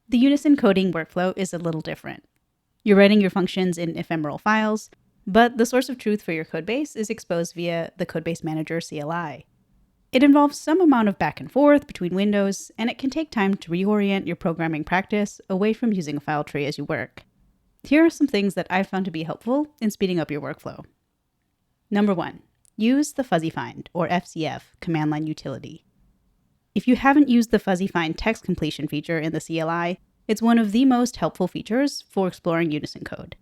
The Unison coding workflow is a little different. You're writing your functions in ephemeral files, but the source of truth for your codebase is exposed via the Codebase Manager CLI. It involves some amount of back and forth between windows, and it can take time to reorient your programming practice away from using a file tree as you work. Here are some things that I've found to be helpful in speeding up your workflow. Number 1, use the fuzzy find, or FCF, command line utility. If you haven't used the fuzzy find text completion feature in the CLI, it's one of the most helpful features for exploring Unison code.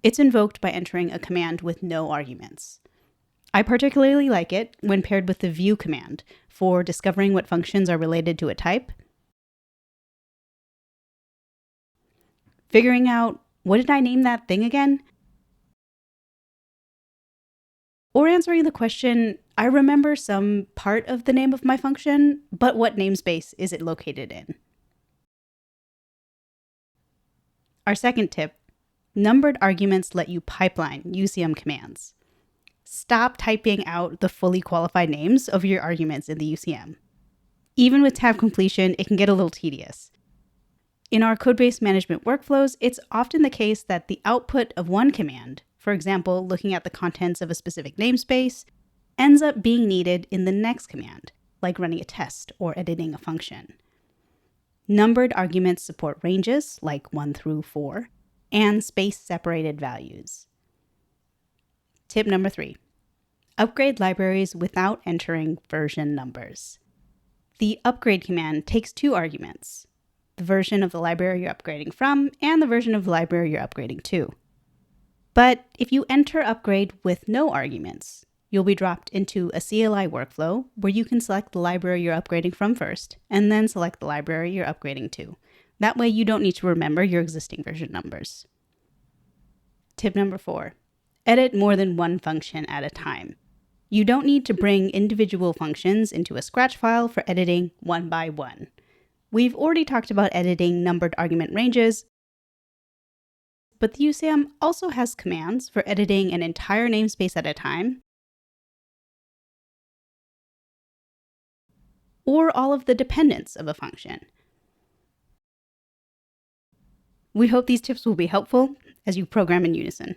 It's invoked by entering a command with no arguments. I particularly like it when paired with the view command for discovering what functions are related to a type, figuring out what did I name that thing again, or answering the question, I remember some part of the name of my function, but what namespace is it located in? Our second tip, numbered arguments let you pipeline UCM commands. Stop typing out the fully qualified names of your arguments in the UCM. Even with tab completion, it can get a little tedious. In our codebase management workflows, it's often the case that the output of one command, for example, looking at the contents of a specific namespace, ends up being needed in the next command, like running a test or editing a function. Numbered arguments support ranges, like 1 through 4, and space-separated values. Tip number 3, upgrade libraries without entering version numbers. The upgrade command takes 2 arguments, the version of the library you're upgrading from and the version of the library you're upgrading to. But if you enter upgrade with no arguments, you'll be dropped into a CLI workflow where you can select the library you're upgrading from first, and then select the library you're upgrading to. That way you don't need to remember your existing version numbers. Tip number 4, edit more than one function at a time. You don't need to bring individual functions into a Scratch file for editing one by one. We've already talked about editing numbered argument ranges, but the UCM also has commands for editing an entire namespace at a time, or all of the dependents of a function. We hope these tips will be helpful as you program in Unison.